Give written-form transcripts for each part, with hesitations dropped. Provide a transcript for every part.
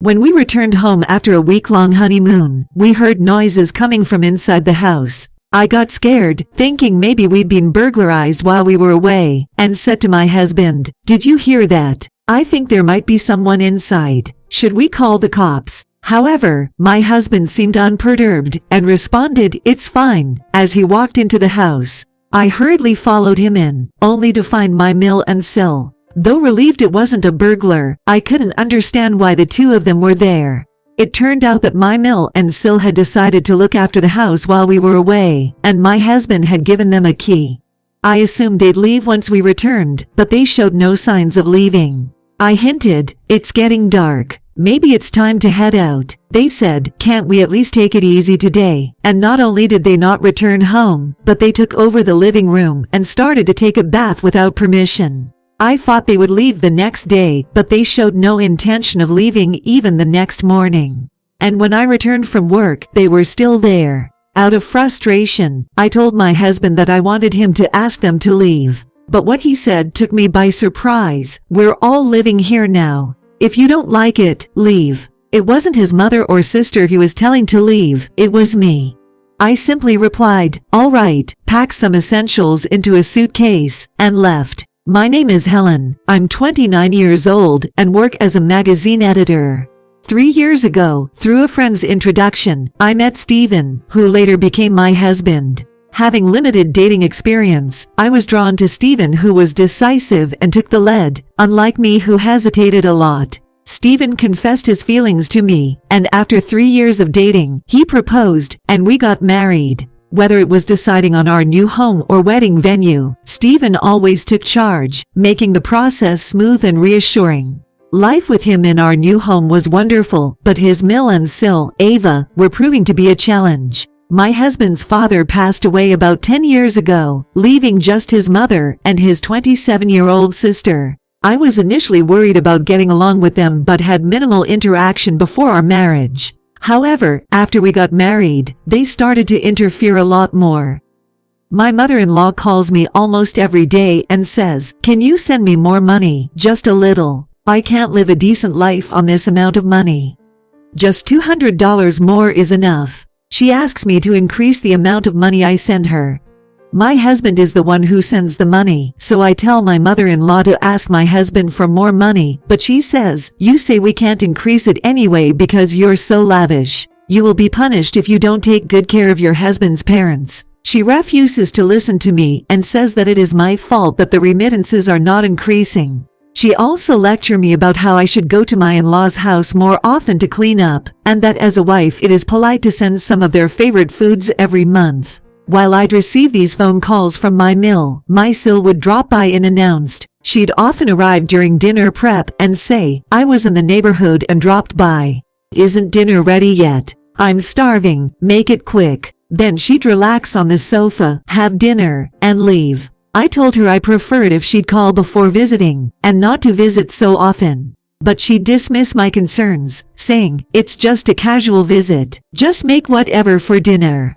When we returned home after a week-long honeymoon, we heard noises coming from inside the house. I got scared, thinking maybe we'd been burglarized while we were away, and said to my husband, "Did you hear that? I think there might be someone inside. Should we call the cops?" However, my husband seemed unperturbed and responded, "It's fine," as he walked into the house. I hurriedly followed him in, only to find my MIL SIL. Though relieved it wasn't a burglar, I couldn't understand why the two of them were there. It turned out that my MIL SIL had decided to look after the house while we were away, and my husband had given them a key. I assumed they'd leave once we returned, but they showed no signs of leaving. I hinted, "It's getting dark. Maybe it's time to head out." They said, "Can't we at least take it easy today?" And not only did they not return home, but they took over the living room and started to take a bath without permission. I thought they would leave the next day, but they showed no intention of leaving even the next morning. And when I returned from work, they were still there. Out of frustration, I told my husband that I wanted him to ask them to leave. But what he said took me by surprise. "We're all living here now. If you don't like it, leave." It wasn't his mother or sister he was telling to leave, it was me. I simply replied, "All right," packed some essentials into a suitcase, and left. My name is Helen. I'm 29 years old and work as a magazine editor. 3 years ago, through a friend's introduction, I met Steven, who later became my husband. Having limited dating experience, I was drawn to Steven, who was decisive and took the lead, unlike me who hesitated a lot. Steven confessed his feelings to me, and after 3 years of dating, he proposed, and we got married. Whether it was deciding on our new home or wedding venue, Steven always took charge, making the process smooth and reassuring. Life with him in our new home was wonderful, but his MIL SIL, Ava, were proving to be a challenge. My husband's father passed away about 10 years ago, leaving just his mother and his 27-year-old sister. I was initially worried about getting along with them but had minimal interaction before our marriage. However, after we got married, they started to interfere a lot more. My mother-in-law calls me almost every day and says, "Can you send me more money, just a little? I can't live a decent life on this amount of money. Just $200 more is enough." She asks me to increase the amount of money I send her. My husband is the one who sends the money, so I tell my mother-in-law to ask my husband for more money, but she says, "You say we can't increase it anyway because you're so lavish. You will be punished if you don't take good care of your husband's parents." She refuses to listen to me and says that it is my fault that the remittances are not increasing. She also lectured me about how I should go to my in-laws' house more often to clean up, and that as a wife it is polite to send some of their favorite foods every month. While I'd receive these phone calls from my MIL SIL would drop by unannounced. She'd often arrive during dinner prep and say, "I was in the neighborhood and dropped by. Isn't dinner ready yet? I'm starving, make it quick." Then she'd relax on the sofa, have dinner, and leave. I told her I preferred if she'd call before visiting, and not to visit so often. But she'd dismiss my concerns, saying, "It's just a casual visit. Just make whatever for dinner."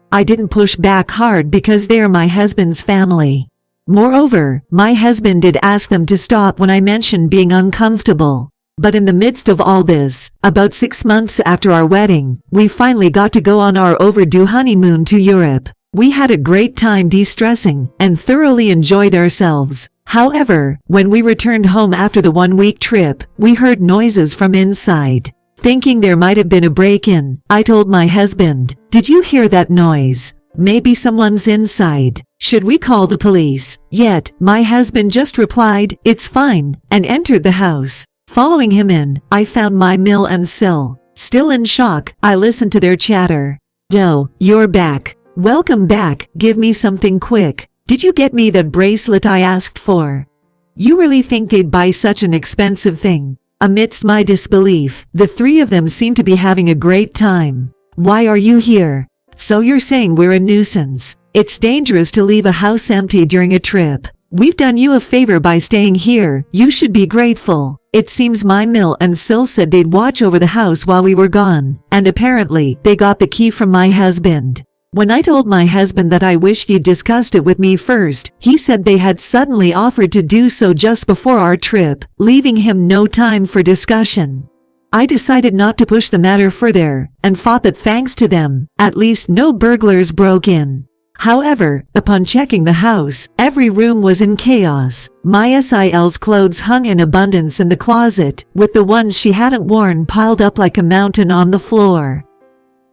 I didn't push back hard because they're my husband's family. Moreover, my husband did ask them to stop when I mentioned being uncomfortable. But in the midst of all this, about 6 months after our wedding, we finally got to go on our overdue honeymoon to Europe. We had a great time de-stressing and thoroughly enjoyed ourselves. However, when we returned home after the 1-week trip, we heard noises from inside. Thinking there might have been a break-in, I told my husband, "Did you hear that noise? Maybe someone's inside. Should we call the police?" Yet, my husband just replied, "It's fine," and entered the house. Following him in, I found my MIL SIL. Still in shock, I listened to their chatter. "Oh, you're back. Welcome back, give me something quick. Did you get me that bracelet I asked for? You really think they'd buy such an expensive thing?" Amidst my disbelief, the three of them seemed to be having a great time. "Why are you here?" "So you're saying we're a nuisance? It's dangerous to leave a house empty during a trip. We've done you a favor by staying here, you should be grateful." It seems my MIL SIL said they'd watch over the house while we were gone, and apparently, they got the key from my husband. When I told my husband that I wished he'd discussed it with me first, he said they had suddenly offered to do so just before our trip, leaving him no time for discussion. I decided not to push the matter further, and thought that thanks to them, at least no burglars broke in. However, upon checking the house, every room was in chaos. My SIL's clothes hung in abundance in the closet, with the ones she hadn't worn piled up like a mountain on the floor.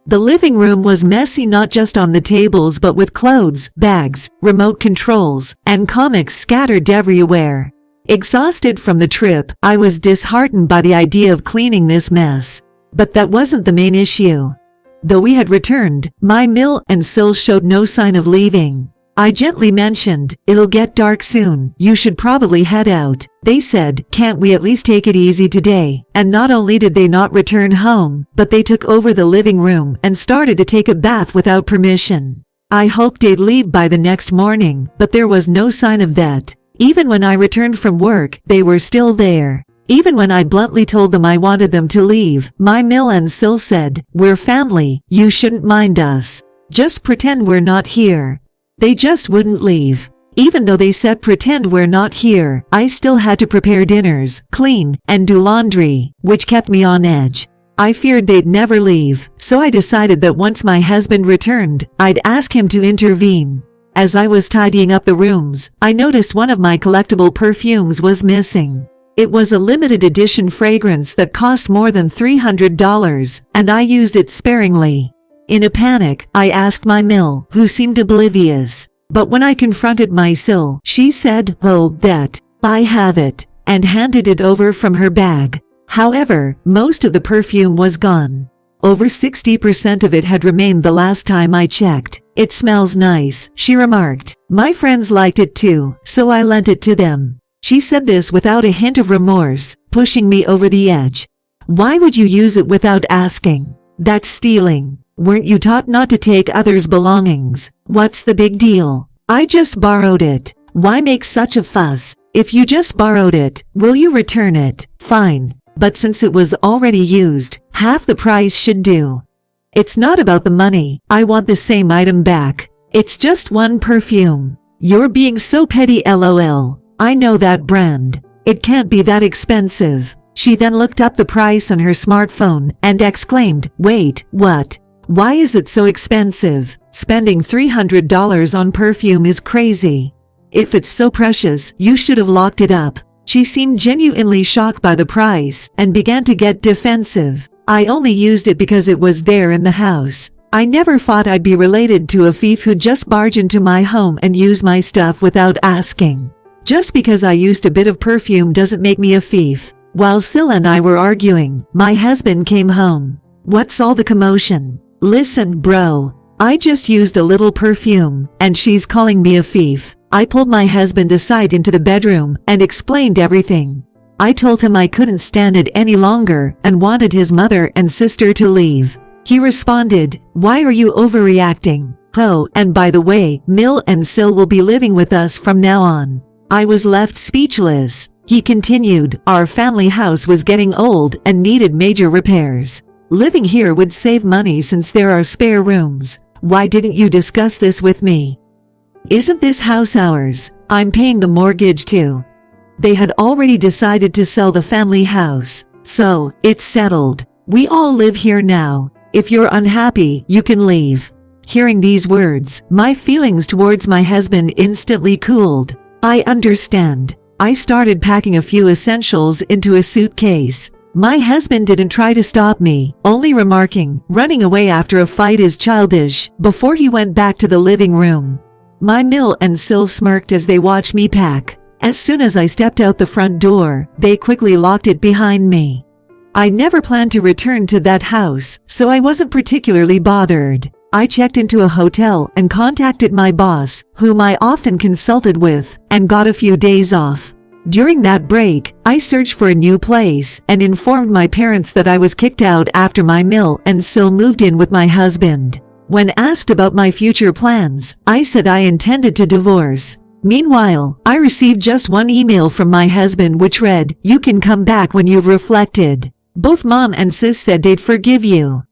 The living room was messy, not just on the tables but with clothes, bags, remote controls, and comics scattered everywhere. Exhausted from the trip, I was disheartened by the idea of cleaning this mess. But that wasn't the main issue. Though we had returned, my MIL SIL showed no sign of leaving. I gently mentioned, "It'll get dark soon, you should probably head out." They said, "Can't we at least take it easy today?" And not only did they not return home, but they took over the living room and started to take a bath without permission. I hoped they'd leave by the next morning, but there was no sign of that. Even when I returned from work, they were still there. Even when I bluntly told them I wanted them to leave, my MIL SIL said, "We're family, you shouldn't mind us. Just pretend we're not here." They just wouldn't leave. Even though they said pretend we're not here, I still had to prepare dinners, clean, and do laundry, which kept me on edge. I feared they'd never leave, so I decided that once my husband returned, I'd ask him to intervene. As I was tidying up the rooms, I noticed one of my collectible perfumes was missing. It was a limited edition fragrance that cost more than $300, and I used it sparingly. In a panic, I asked my MIL, who seemed oblivious. But when I confronted my SIL, she said, "Oh, that. I have it," and handed it over from her bag. However, most of the perfume was gone. Over 60% of it had remained the last time I checked. "It smells nice," she remarked. "My friends liked it too, so I lent it to them." She said this without a hint of remorse, pushing me over the edge. "Why would you use it without asking? That's stealing. Weren't you taught not to take others' belongings? What's the big deal? I just borrowed it. Why make such a fuss? If you just borrowed it, will you return it? Fine. But since it was already used, half the price should do. It's not about the money. I want the same item back. It's just one perfume. You're being so petty, lol. I know that brand. It can't be that expensive." She then looked up the price on her smartphone and exclaimed, "Wait, what? Why is it so expensive? Spending $300 on perfume is crazy. If it's so precious, you should have locked it up." She seemed genuinely shocked by the price and began to get defensive. "I only used it because it was there in the house. I never thought I'd be related to a thief who'd just barge into my home and use my stuff without asking. Just because I used a bit of perfume doesn't make me a thief." While SIL and I were arguing, my husband came home. "What's all the commotion? Listen, bro. I just used a little perfume, and she's calling me a thief." I pulled my husband aside into the bedroom and explained everything. I told him I couldn't stand it any longer and wanted his mother and sister to leave. He responded, "Why are you overreacting? Oh, and by the way, MIL SIL will be living with us from now on." I was left speechless. He continued, "Our family house was getting old and needed major repairs. Living here would save money since there are spare rooms. Why didn't you discuss this with me? Isn't this house ours? I'm paying the mortgage too." They had already decided to sell the family house, so it's settled. We all live here now. If you're unhappy, you can leave. Hearing these words, my feelings towards my husband instantly cooled. I understand. I started packing a few essentials into a suitcase. My husband didn't try to stop me, only remarking, "Running away after a fight is childish," before he went back to the living room. My MIL SIL smirked as they watched me pack. As soon as I stepped out the front door, they quickly locked it behind me. I never planned to return to that house, so I wasn't particularly bothered. I checked into a hotel and contacted my boss, whom I often consulted with, and got a few days off. During that break, I searched for a new place and informed my parents that I was kicked out after my MIL SIL moved in with my husband. When asked about my future plans, I said I intended to divorce. Meanwhile, I received just one email from my husband which read, "You can come back when you've reflected. Both mom and sis said they'd forgive you."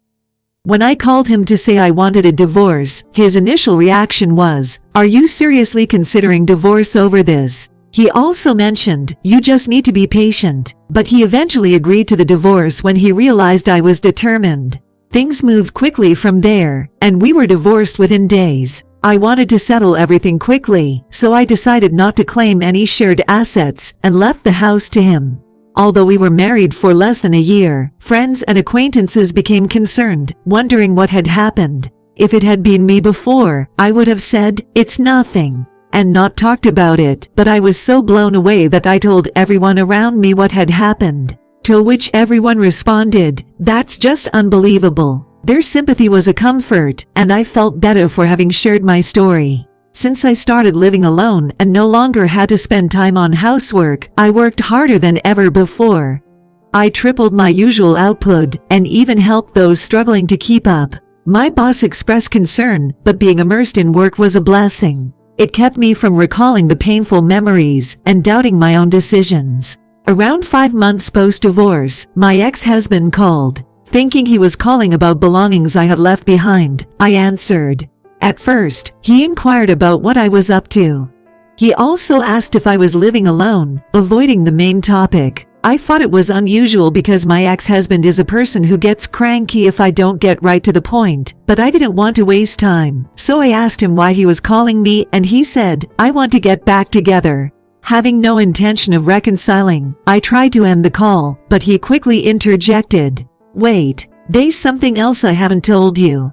When I called him to say I wanted a divorce, his initial reaction was, "Are you seriously considering divorce over this?" He also mentioned, "You just need to be patient," but he eventually agreed to the divorce when he realized I was determined. Things moved quickly from there, and we were divorced within days. I wanted to settle everything quickly, so I decided not to claim any shared assets and left the house to him. Although we were married for less than a year, friends and acquaintances became concerned, wondering what had happened. If it had been me before, I would have said, "It's nothing," and not talked about it, but I was so blown away that I told everyone around me what had happened. To which everyone responded, "That's just unbelievable." Their sympathy was a comfort, and I felt better for having shared my story. Since I started living alone and no longer had to spend time on housework, I worked harder than ever before. I tripled my usual output and even helped those struggling to keep up. My boss expressed concern, but being immersed in work was a blessing. It kept me from recalling the painful memories and doubting my own decisions. Around 5 months post-divorce, my ex-husband called. Thinking he was calling about belongings I had left behind, I answered. At first, he inquired about what I was up to. He also asked if I was living alone, avoiding the main topic. I thought it was unusual because my ex-husband is a person who gets cranky if I don't get right to the point, but I didn't want to waste time, so I asked him why he was calling me and he said, "I want to get back together." Having no intention of reconciling, I tried to end the call, but he quickly interjected. "Wait, there's something else I haven't told you."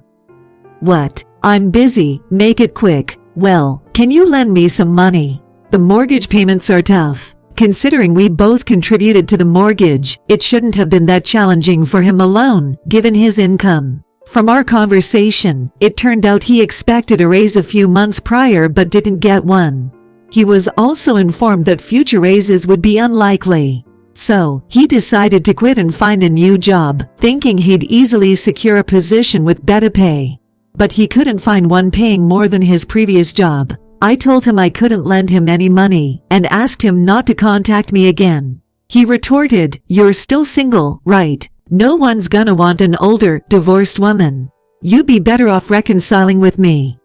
"What?" "I'm busy, make it quick." "Well, can you lend me some money? The mortgage payments are tough." Considering we both contributed to the mortgage, it shouldn't have been that challenging for him alone, given his income. From our conversation, it turned out he expected a raise a few months prior but didn't get one. He was also informed that future raises would be unlikely. So, he decided to quit and find a new job, thinking he'd easily secure a position with better pay. But he couldn't find one paying more than his previous job. I told him I couldn't lend him any money, and asked him not to contact me again. He retorted, "You're still single, right? No one's gonna want an older, divorced woman. You'd be better off reconciling with me."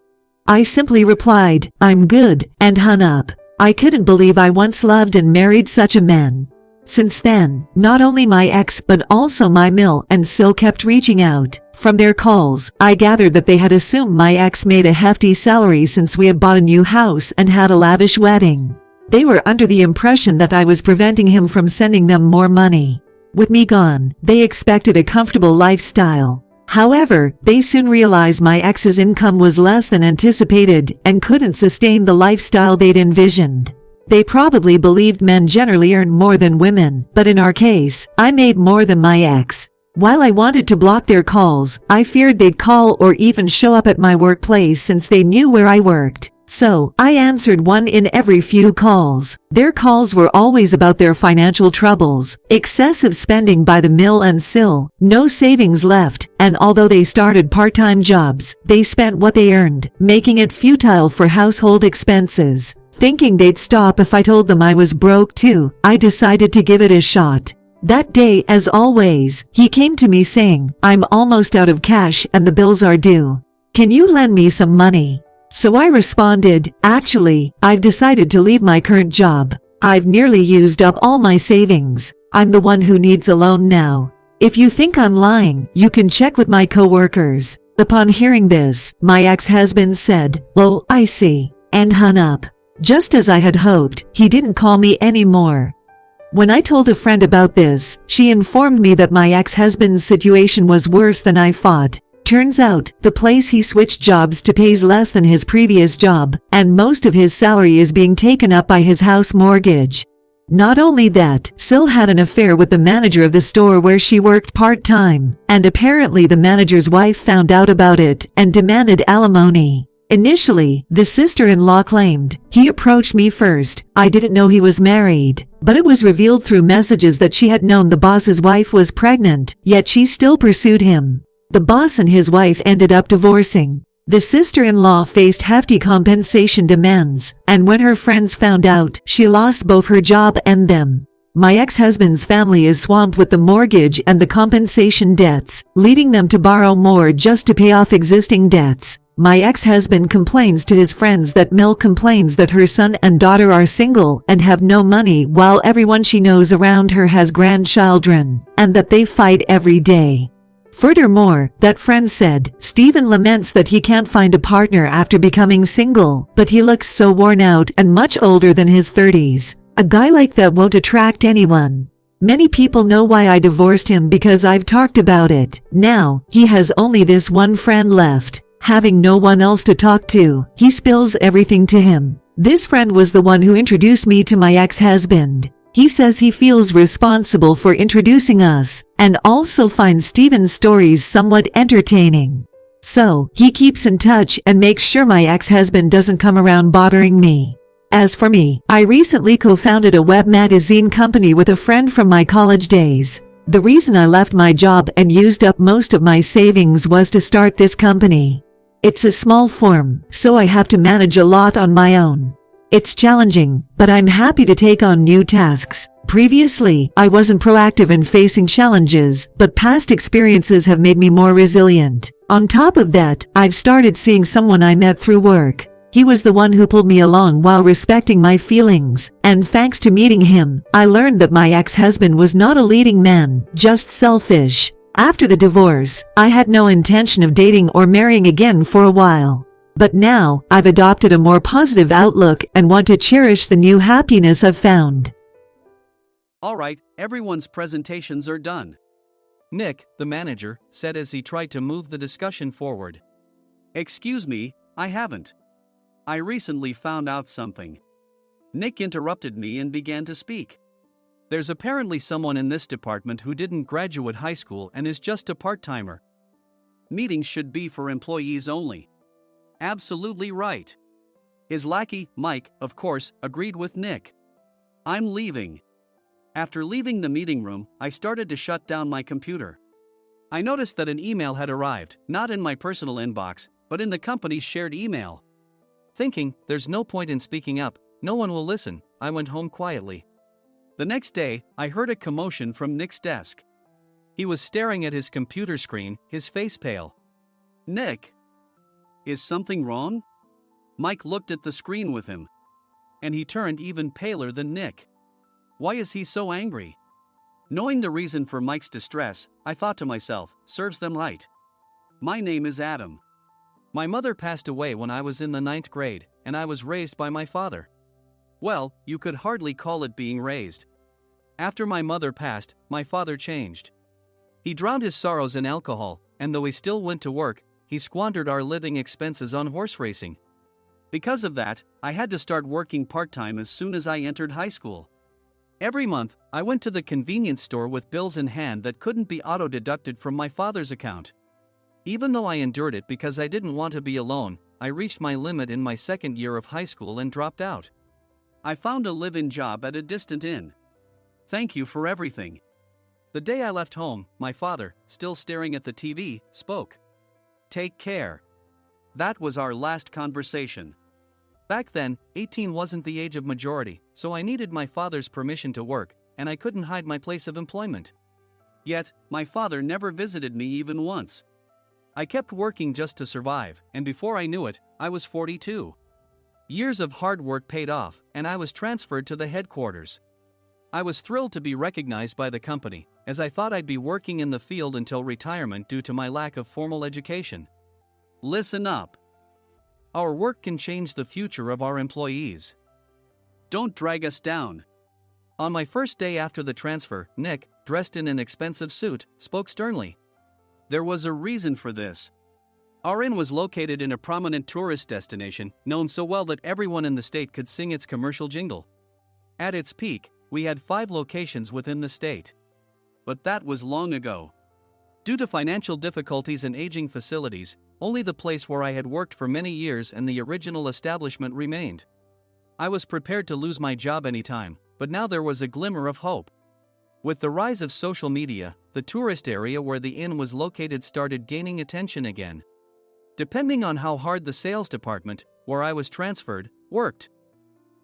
I simply replied, "I'm good," and hung up. I couldn't believe I once loved and married such a man. Since then, not only my ex but also my MIL and SIL kept reaching out. From their calls, I gathered that they had assumed my ex made a hefty salary since we had bought a new house and had a lavish wedding. They were under the impression that I was preventing him from sending them more money. With me gone, they expected a comfortable lifestyle. However, they soon realized my ex's income was less than anticipated and couldn't sustain the lifestyle they'd envisioned. They probably believed men generally earn more than women, but in our case, I made more than my ex. While I wanted to block their calls, I feared they'd call or even show up at my workplace since they knew where I worked. So, I answered one in every few calls. Their calls were always about their financial troubles, excessive spending by the MIL and SIL, no savings left, and although they started part-time jobs, they spent what they earned, making it futile for household expenses. Thinking they'd stop if I told them I was broke too, I decided to give it a shot. That day, as always, he came to me saying, "I'm almost out of cash and the bills are due. Can you lend me some money?" So I responded, "Actually, I've decided to leave my current job. I've nearly used up all my savings. I'm the one who needs a loan now. If you think I'm lying, you can check with my coworkers." Upon hearing this, my ex-husband said, "Oh, I see," and hung up. Just as I had hoped, he didn't call me anymore. When I told a friend about this, she informed me that my ex-husband's situation was worse than I thought. Turns out, the place he switched jobs to pays less than his previous job, and most of his salary is being taken up by his house mortgage. Not only that, SIL had an affair with the manager of the store where she worked part-time, and apparently the manager's wife found out about it and demanded alimony. Initially, the sister-in-law claimed, "He approached me first, I didn't know he was married," but it was revealed through messages that she had known the boss's wife was pregnant, yet she still pursued him. The boss and his wife ended up divorcing. The sister-in-law faced hefty compensation demands, and when her friends found out, she lost both her job and them. My ex-husband's family is swamped with the mortgage and the compensation debts, leading them to borrow more just to pay off existing debts. My ex-husband complains to his friends that MIL complains that her son and daughter are single and have no money while everyone she knows around her has grandchildren, and that they fight every day. Furthermore, that friend said, Stephen laments that he can't find a partner after becoming single, but he looks so worn out and much older than his 30s. A guy like that won't attract anyone. Many people know why I divorced him because I've talked about it. Now, he has only this one friend left. Having no one else to talk to, he spills everything to him. This friend was the one who introduced me to my ex-husband. He says he feels responsible for introducing us, and also finds Stephen's stories somewhat entertaining. So, he keeps in touch and makes sure my ex-husband doesn't come around bothering me. As for me, I recently co-founded a web magazine company with a friend from my college days. The reason I left my job and used up most of my savings was to start this company. It's a small firm, so I have to manage a lot on my own. It's challenging, but I'm happy to take on new tasks. Previously, I wasn't proactive in facing challenges, but past experiences have made me more resilient. On top of that, I've started seeing someone I met through work. He was the one who pulled me along while respecting my feelings, and thanks to meeting him, I learned that my ex-husband was not a leading man, just selfish. After the divorce, I had no intention of dating or marrying again for a while. But now, I've adopted a more positive outlook and want to cherish the new happiness I've found. Alright, everyone's presentations are done. Nick, the manager, said as he tried to move the discussion forward. Excuse me, I haven't. I recently found out something. Nick interrupted me and began to speak. There's apparently someone in this department who didn't graduate high school and is just a part-timer. Meetings should be for employees only. Absolutely right. His lackey, Mike, of course, agreed with Nick. I'm leaving. After leaving the meeting room, I started to shut down my computer. I noticed that an email had arrived, not in my personal inbox, but in the company's shared email. Thinking, there's no point in speaking up, no one will listen, I went home quietly. The next day, I heard a commotion from Nick's desk. He was staring at his computer screen, his face pale. Nick! Is something wrong? Mike looked at the screen with him. And he turned even paler than Nick. Why is he so angry? Knowing the reason for Mike's distress, I thought to myself, serves them right. My name is Adam. My mother passed away when I was in the 9th grade, and I was raised by my father. Well, you could hardly call it being raised. After my mother passed, my father changed. He drowned his sorrows in alcohol, and though he still went to work, he squandered our living expenses on horse racing. Because of that, I had to start working part-time as soon as I entered high school. Every month, I went to the convenience store with bills in hand that couldn't be auto-deducted from my father's account. Even though I endured it because I didn't want to be alone, I reached my limit in my second year of high school and dropped out. I found a live-in job at a distant inn. Thank you for everything. The day I left home, my father, still staring at the TV, spoke. Take care. That was our last conversation. Back then, 18 wasn't the age of majority, so I needed my father's permission to work, and I couldn't hide my place of employment. Yet, my father never visited me even once. I kept working just to survive, and before I knew it, I was 42. Years of hard work paid off, and I was transferred to the headquarters. I was thrilled to be recognized by the company, as I thought I'd be working in the field until retirement due to my lack of formal education. Listen up. Our work can change the future of our employees. Don't drag us down. On my first day after the transfer, Nick, dressed in an expensive suit, spoke sternly. There was a reason for this. Our inn was located in a prominent tourist destination, known so well that everyone in the state could sing its commercial jingle. At its peak, we had 5 locations within the state. But that was long ago. Due to financial difficulties and aging facilities, only the place where I had worked for many years and the original establishment remained. I was prepared to lose my job anytime, but now there was a glimmer of hope. With the rise of social media, the tourist area where the inn was located started gaining attention again. Depending on how hard the sales department, where I was transferred, worked.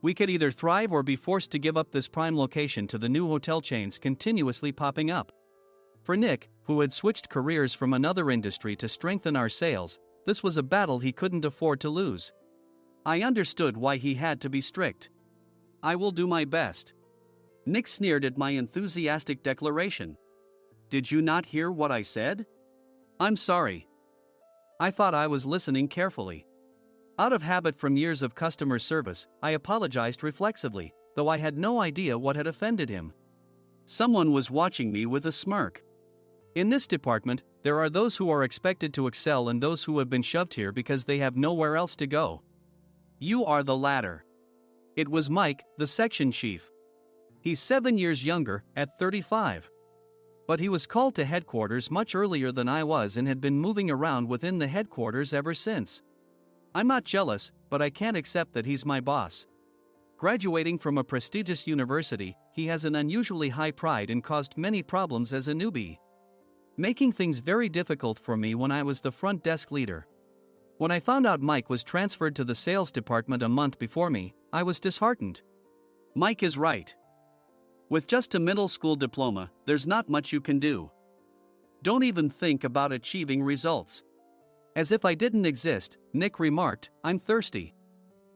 We could either thrive or be forced to give up this prime location to the new hotel chains continuously popping up. For Nick, who had switched careers from another industry to strengthen our sales, this was a battle he couldn't afford to lose. I understood why he had to be strict. I will do my best. Nick sneered at my enthusiastic declaration. Did you not hear what I said? I'm sorry. I thought I was listening carefully. Out of habit from years of customer service, I apologized reflexively, though I had no idea what had offended him. Someone was watching me with a smirk. In this department, there are those who are expected to excel and those who have been shoved here because they have nowhere else to go. You are the latter. It was Mike, the section chief. He's 7 years younger, at 35. But he was called to headquarters much earlier than I was and had been moving around within the headquarters ever since. I'm not jealous, but I can't accept that he's my boss. Graduating from a prestigious university, he has an unusually high pride and caused many problems as a newbie, making things very difficult for me when I was the front desk leader. When I found out Mike was transferred to the sales department a month before me, I was disheartened. Mike is right. With just a middle school diploma, there's not much you can do. Don't even think about achieving results. As if I didn't exist, Nick remarked, I'm thirsty.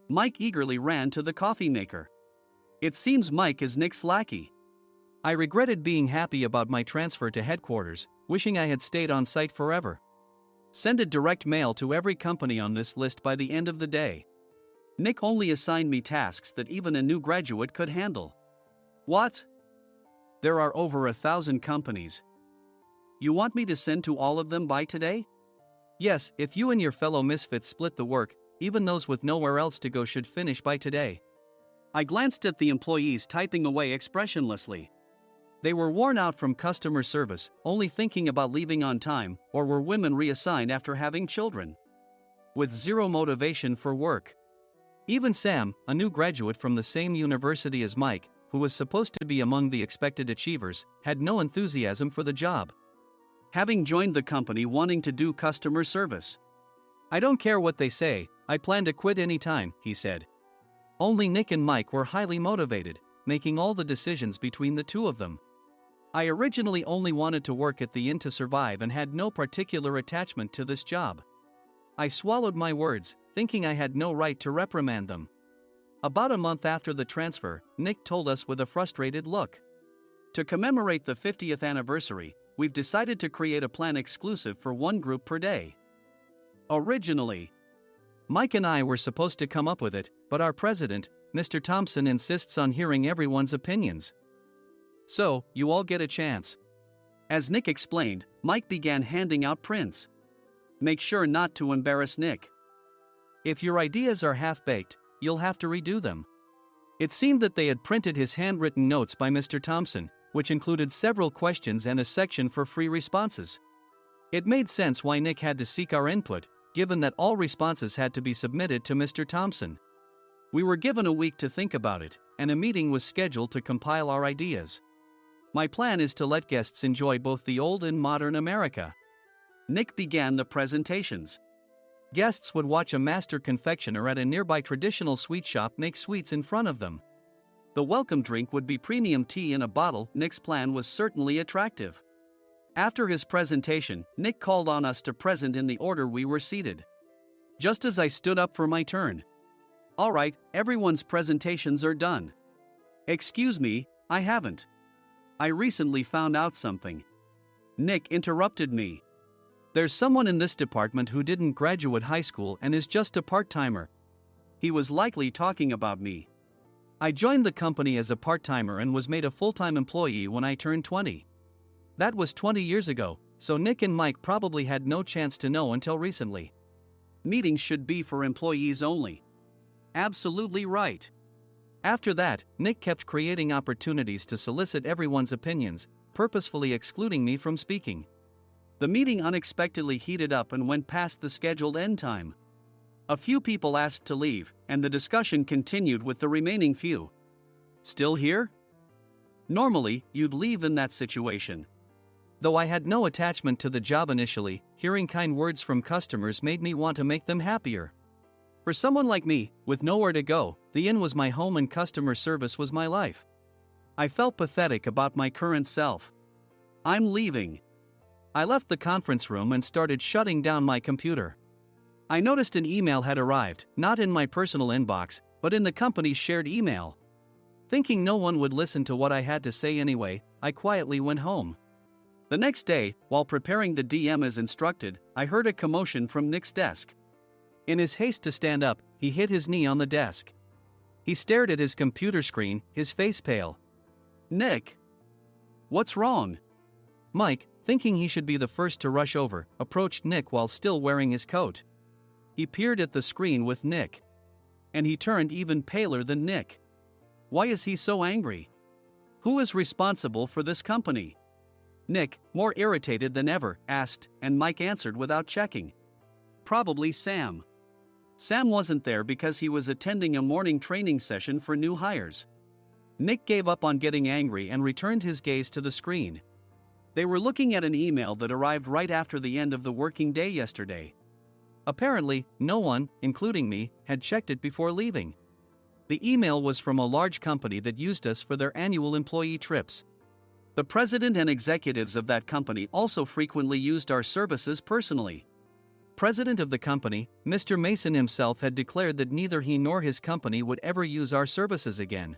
Mike eagerly ran to the coffee maker. It seems Mike is Nick's lackey. I regretted being happy about my transfer to headquarters, wishing I had stayed on site forever. Send a direct mail to every company on this list by the end of the day. Nick only assigned me tasks that even a new graduate could handle. What? There are over 1,000 companies. You want me to send to all of them by today? Yes, if you and your fellow misfits split the work, even those with nowhere else to go should finish by today. I glanced at the employees typing away expressionlessly. They were worn out from customer service, only thinking about leaving on time, or were women reassigned after having children, with zero motivation for work. Even Sam, a new graduate from the same university as Mike, who was supposed to be among the expected achievers, had no enthusiasm for the job, having joined the company wanting to do customer service. I don't care what they say, I plan to quit anytime, he said. Only Nick and Mike were highly motivated, making all the decisions between the two of them. I originally only wanted to work at the inn to survive and had no particular attachment to this job. I swallowed my words, thinking I had no right to reprimand them. About a month after the transfer, Nick told us with a frustrated look. To commemorate the 50th anniversary, we've decided to create a plan exclusive for one group per day. Originally, Mike and I were supposed to come up with it, but our president, Mr. Thompson, insists on hearing everyone's opinions. So, you all get a chance. As Nick explained, Mike began handing out prints. Make sure not to embarrass Nick. If your ideas are half-baked, you'll have to redo them. It seemed that they had printed his handwritten notes by Mr. Thompson, which included several questions and a section for free responses. It made sense why Nick had to seek our input, given that all responses had to be submitted to Mr. Thompson. We were given a week to think about it, and a meeting was scheduled to compile our ideas. My plan is to let guests enjoy both the old and modern America. Nick began the presentations. Guests would watch a master confectioner at a nearby traditional sweet shop make sweets in front of them. The welcome drink would be premium tea in a bottle. Nick's plan was certainly attractive. After his presentation, Nick called on us to present in the order we were seated. Just as I stood up for my turn. All right, everyone's presentations are done. Excuse me, I haven't. I recently found out something. Nick interrupted me. There's someone in this department who didn't graduate high school and is just a part-timer. He was likely talking about me. I joined the company as a part-timer and was made a full-time employee when I turned 20. That was 20 years ago, so Nick and Mike probably had no chance to know until recently. Meetings should be for employees only. Absolutely right. After that, Nick kept creating opportunities to solicit everyone's opinions, purposefully excluding me from speaking. The meeting unexpectedly heated up and went past the scheduled end time. A few people asked to leave, and the discussion continued with the remaining few. Still here? Normally, you'd leave in that situation. Though I had no attachment to the job initially, hearing kind words from customers made me want to make them happier. For someone like me, with nowhere to go, the inn was my home and customer service was my life. I felt pathetic about my current self. I'm leaving. I left the conference room and started shutting down my computer. I noticed an email had arrived, not in my personal inbox, but in the company's shared email. Thinking no one would listen to what I had to say anyway, I quietly went home. The next day, while preparing the DM as instructed, I heard a commotion from Nick's desk. In his haste to stand up, he hit his knee on the desk. He stared at his computer screen, his face pale. "Nick! What's wrong?" Mike, thinking he should be the first to rush over, approached Nick while still wearing his coat. He peered at the screen with Nick. And he turned even paler than Nick. Why is he so angry? Who is responsible for this company? Nick, more irritated than ever, asked, and Mike answered without checking. Probably Sam. Sam wasn't there because he was attending a morning training session for new hires. Nick gave up on getting angry and returned his gaze to the screen. They were looking at an email that arrived right after the end of the working day yesterday. Apparently, no one, including me, had checked it before leaving. The email was from a large company that used us for their annual employee trips. The president and executives of that company also frequently used our services personally. President of the company, Mr. Mason himself, had declared that neither he nor his company would ever use our services again.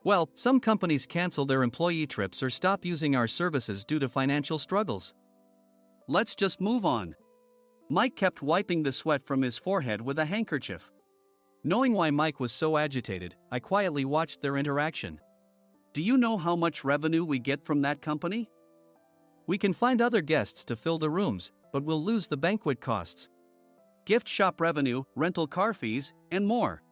Well, some companies cancel their employee trips or stop using our services due to financial struggles. Let's just move on. Mike kept wiping the sweat from his forehead with a handkerchief. Knowing why Mike was so agitated, I quietly watched their interaction. Do you know how much revenue we get from that company? We can find other guests to fill the rooms, but we'll lose the banquet costs, gift shop revenue, rental car fees, and more.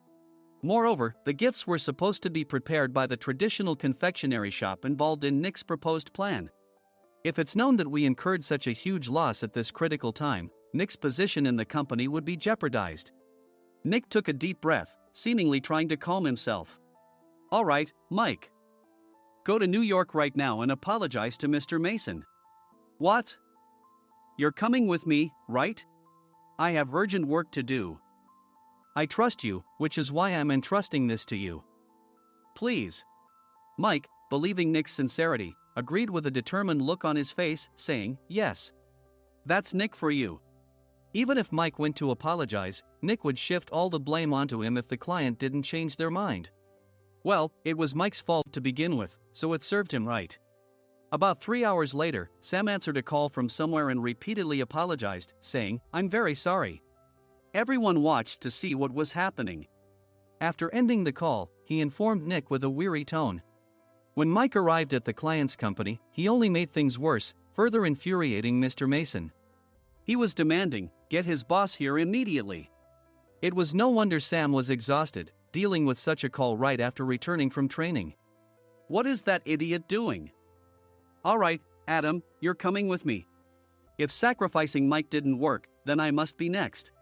Moreover, the gifts were supposed to be prepared by the traditional confectionery shop involved in Nick's proposed plan. If it's known that we incurred such a huge loss at this critical time, Nick's position in the company would be jeopardized. Nick took a deep breath, seemingly trying to calm himself. All right, Mike. Go to New York right now and apologize to Mr. Mason. What? You're coming with me, right? I have urgent work to do. I trust you, which is why I'm entrusting this to you. Please. Mike, believing Nick's sincerity, agreed with a determined look on his face, saying, yes. That's Nick for you. Even if Mike went to apologize, Nick would shift all the blame onto him if the client didn't change their mind. Well, it was Mike's fault to begin with, so it served him right. About 3 hours later, Sam answered a call from somewhere and repeatedly apologized, saying, I'm very sorry. Everyone watched to see what was happening. After ending the call, he informed Nick with a weary tone. When Mike arrived at the client's company, he only made things worse, further infuriating Mr. Mason. He was demanding, get his boss here immediately. It was no wonder Sam was exhausted, dealing with such a call right after returning from training. What is that idiot doing? All right, Adam, you're coming with me. If sacrificing Mike didn't work, then I must be next.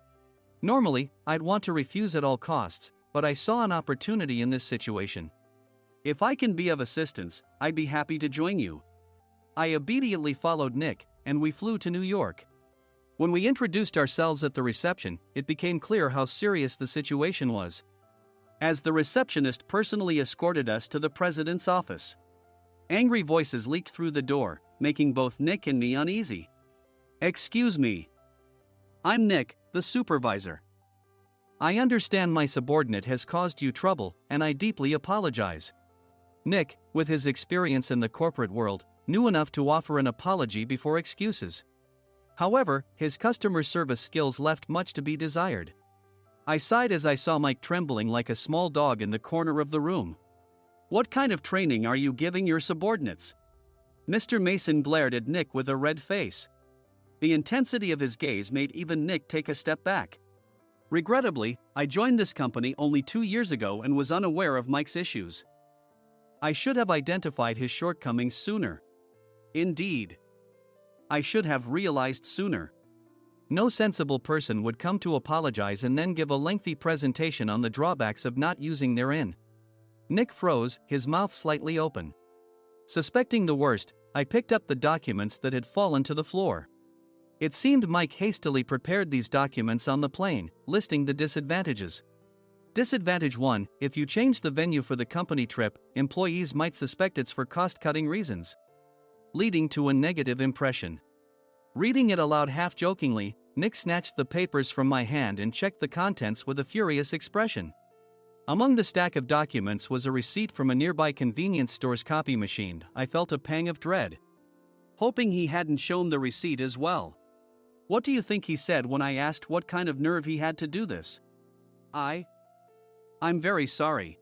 Normally, I'd want to refuse at all costs, but I saw an opportunity in this situation. If I can be of assistance, I'd be happy to join you. I immediately followed Nick, and we flew to New York. When we introduced ourselves at the reception, it became clear how serious the situation was. As the receptionist personally escorted us to the president's office. Angry voices leaked through the door, making both Nick and me uneasy. Excuse me. I'm Nick, the supervisor. I understand my subordinate has caused you trouble, and I deeply apologize. Nick, with his experience in the corporate world, knew enough to offer an apology before excuses. However, his customer service skills left much to be desired. I sighed as I saw Mike trembling like a small dog in the corner of the room. What kind of training are you giving your subordinates? Mr. Mason glared at Nick with a red face. The intensity of his gaze made even Nick take a step back. Regrettably, I joined this company only 2 years ago and was unaware of Mike's issues. I should have identified his shortcomings sooner. Indeed. I should have realized sooner. No sensible person would come to apologize and then give a lengthy presentation on the drawbacks of not using their inn. Nick froze, his mouth slightly open. Suspecting the worst, I picked up the documents that had fallen to the floor. It seemed Mike hastily prepared these documents on the plane, listing the disadvantages. Disadvantage 1: if you change the venue for the company trip, employees might suspect it's for cost-cutting reasons, leading to a negative impression. Reading it aloud half-jokingly, Nick snatched the papers from my hand and checked the contents with a furious expression. Among the stack of documents was a receipt from a nearby convenience store's copy machine. I felt a pang of dread, hoping he hadn't shown the receipt as well. What do you think he said when I asked what kind of nerve he had to do this? I'm very sorry.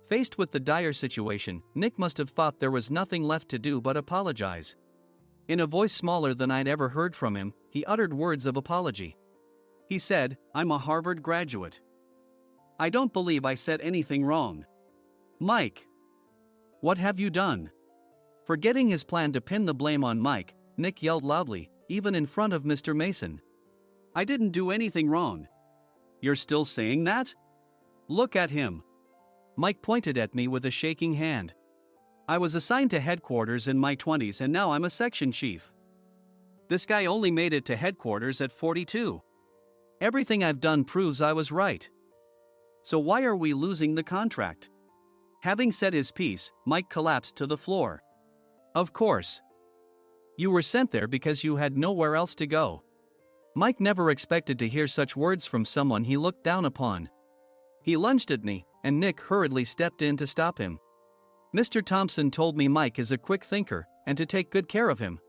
Faced with the dire situation, Nick must have thought there was nothing left to do but apologize. In a voice smaller than I'd ever heard from him, he uttered words of apology. He said, "I'm a Harvard graduate. I don't believe I said anything wrong." Mike! What have you done? Forgetting his plan to pin the blame on Mike, Nick yelled loudly, even in front of Mr. Mason. "I didn't do anything wrong." "You're still saying that? Look at him." Mike pointed at me with a shaking hand. "I was assigned to headquarters in my 20s and now I'm a section chief. This guy only made it to headquarters at 42. Everything I've done proves I was right. So why are we losing the contract?" Having said his piece, Mike collapsed to the floor. "Of course. You were sent there because you had nowhere else to go." Mike never expected to hear such words from someone he looked down upon. He lunged at me, and Nick hurriedly stepped in to stop him. "Mr. Thompson told me Mike is a quick thinker, and to take good care of him."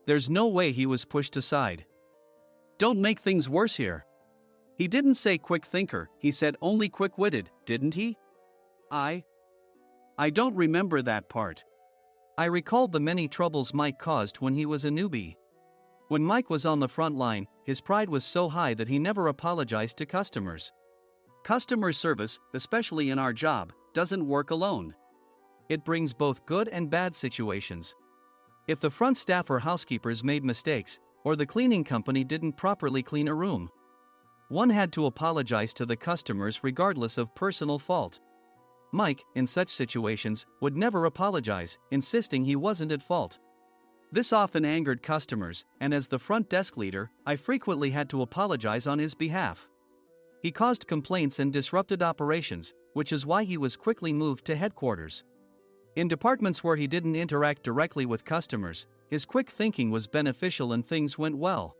There's no way he was pushed aside. "Don't make things worse here. He didn't say quick thinker, he said only quick-witted, didn't he?" I don't remember that part." I recalled the many troubles Mike caused when he was a newbie. When Mike was on the front line, his pride was so high that he never apologized to customers. Customer service, especially in our job, doesn't work alone. It brings both good and bad situations. If the front staff or housekeepers made mistakes, or the cleaning company didn't properly clean a room, one had to apologize to the customers regardless of personal fault. Mike, in such situations, would never apologize, insisting he wasn't at fault. This often angered customers, and as the front desk leader, I frequently had to apologize on his behalf. He caused complaints and disrupted operations, which is why he was quickly moved to headquarters. In departments where he didn't interact directly with customers, his quick thinking was beneficial and things went well.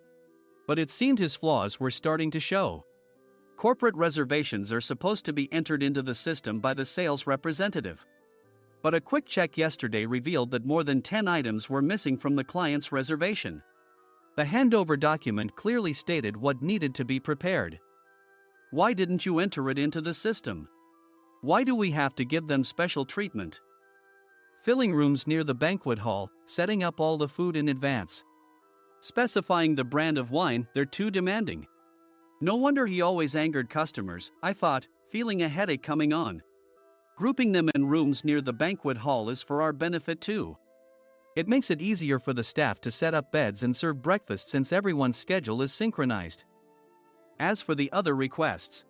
But it seemed his flaws were starting to show. Corporate reservations are supposed to be entered into the system by the sales representative. But a quick check yesterday revealed that more than 10 items were missing from the client's reservation. The handover document clearly stated what needed to be prepared. Why didn't you enter it into the system? Why do we have to give them special treatment? Filling rooms near the banquet hall, setting up all the food in advance. Specifying the brand of wine, they're too demanding. No wonder he always angered customers, I thought, feeling a headache coming on. Grouping them in rooms near the banquet hall is for our benefit too. It makes it easier for the staff to set up beds and serve breakfast since everyone's schedule is synchronized. As for the other requests,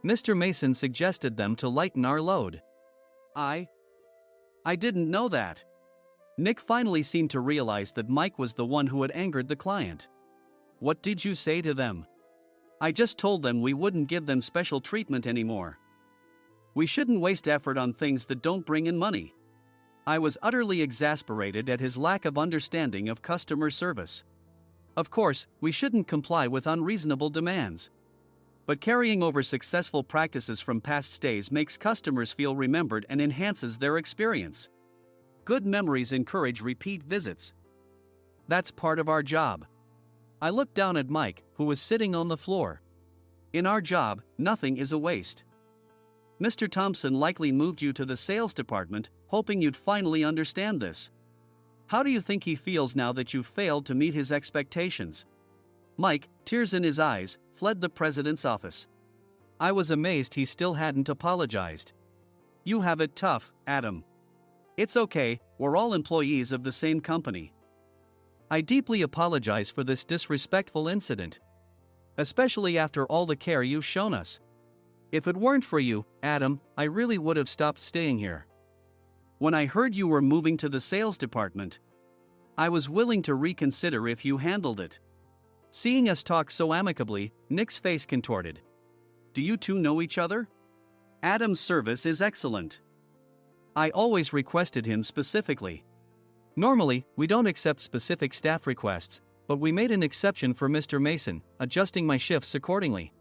Mr. Mason suggested them to lighten our load. I didn't know that. Nick finally seemed to realize that Mike was the one who had angered the client. What did you say to them? I just told them we wouldn't give them special treatment anymore. We shouldn't waste effort on things that don't bring in money. I was utterly exasperated at his lack of understanding of customer service. Of course, we shouldn't comply with unreasonable demands. But carrying over successful practices from past stays makes customers feel remembered and enhances their experience. Good memories encourage repeat visits. That's part of our job. I looked down at Mike, who was sitting on the floor. In our job, nothing is a waste. Mr. Thompson likely moved you to the sales department, hoping you'd finally understand this. How do you think he feels now that you failed to meet his expectations? Mike, tears in his eyes, fled the president's office. I was amazed he still hadn't apologized. You have it tough, Adam. It's okay, we're all employees of the same company. I deeply apologize for this disrespectful incident. Especially after all the care you've shown us. If it weren't for you, Adam, I really would have stopped staying here. When I heard you were moving to the sales department, I was willing to reconsider if you handled it. Seeing us talk so amicably, Nick's face contorted. Do you two know each other? Adam's service is excellent. I always requested him specifically. Normally, we don't accept specific staff requests, but we made an exception for Mr. Mason, adjusting my shifts accordingly.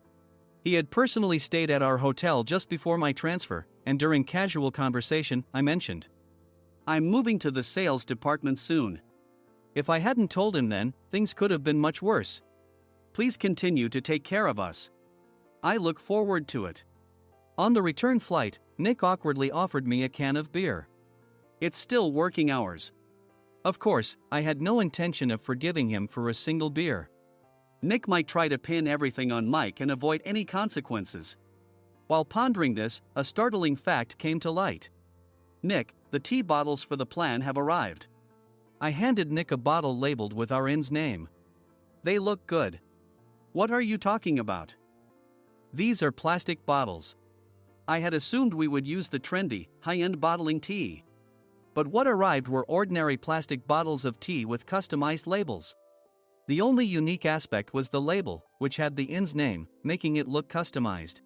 He had personally stayed at our hotel just before my transfer, and during casual conversation, I mentioned, I'm moving to the sales department soon. If I hadn't told him then, things could have been much worse. Please continue to take care of us. I look forward to it. On the return flight, Nick awkwardly offered me a can of beer. It's still working hours. Of course, I had no intention of forgiving him for a single beer. Nick might try to pin everything on Mike and avoid any consequences. While pondering this, a startling fact came to light. Nick, the tea bottles for the plan have arrived. I handed Nick a bottle labeled with our inn's name. They look good. What are you talking about? These are plastic bottles. I had assumed we would use the trendy, high-end bottling tea. But what arrived were ordinary plastic bottles of tea with customized labels. The only unique aspect was the label, which had the inn's name, making it look customized.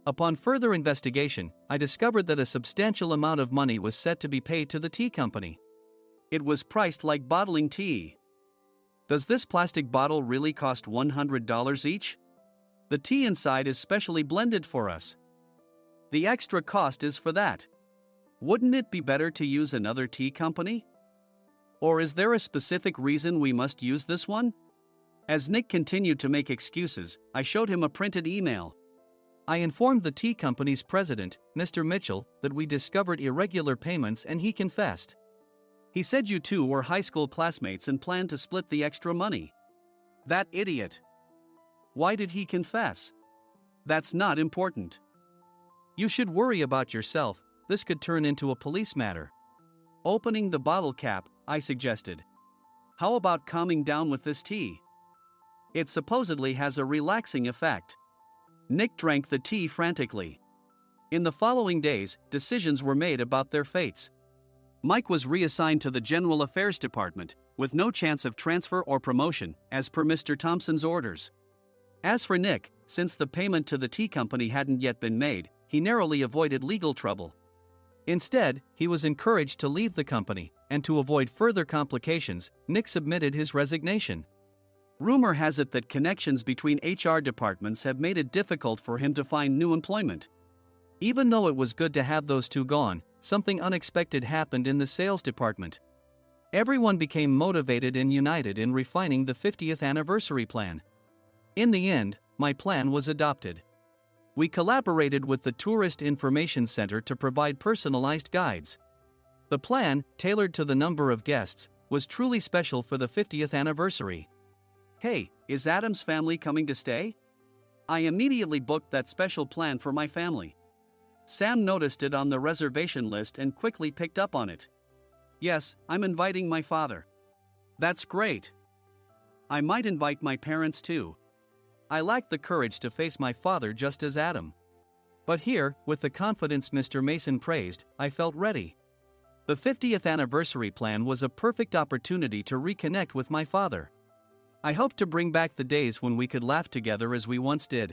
Upon further investigation, I discovered that a substantial amount of money was set to be paid to the tea company. It was priced like bottling tea. Does this plastic bottle really cost $100 each? The tea inside is specially blended for us. The extra cost is for that. Wouldn't it be better to use another tea company? Or is there a specific reason we must use this one? As Nick continued to make excuses, I showed him a printed email. I informed the tea company's president, Mr. Mitchell, that we discovered irregular payments and he confessed. He said you two were high school classmates and planned to split the extra money. That idiot. Why did he confess? That's not important. You should worry about yourself, this could turn into a police matter. Opening the bottle cap, I suggested. How about calming down with this tea? It supposedly has a relaxing effect. Nick drank the tea frantically. In the following days, decisions were made about their fates. Mike was reassigned to the General Affairs Department, with no chance of transfer or promotion, as per Mr. Thompson's orders. As for Nick, since the payment to the tea company hadn't yet been made, he narrowly avoided legal trouble. Instead, he was encouraged to leave the company, and to avoid further complications, Nick submitted his resignation. Rumor has it that connections between HR departments have made it difficult for him to find new employment. Even though it was good to have those two gone, something unexpected happened in the sales department. Everyone became motivated and united in refining the 50th anniversary plan. In the end, my plan was adopted. We collaborated with the Tourist Information Center to provide personalized guides. The plan, tailored to the number of guests, was truly special for the 50th anniversary. Hey, is Adam's family coming to stay? I immediately booked that special plan for my family. Sam noticed it on the reservation list and quickly picked up on it. Yes, I'm inviting my father. That's great. I might invite my parents too. I lacked the courage to face my father just as Adam. But here, with the confidence Mr. Mason praised, I felt ready. The 50th anniversary plan was a perfect opportunity to reconnect with my father. I hoped to bring back the days when we could laugh together as we once did.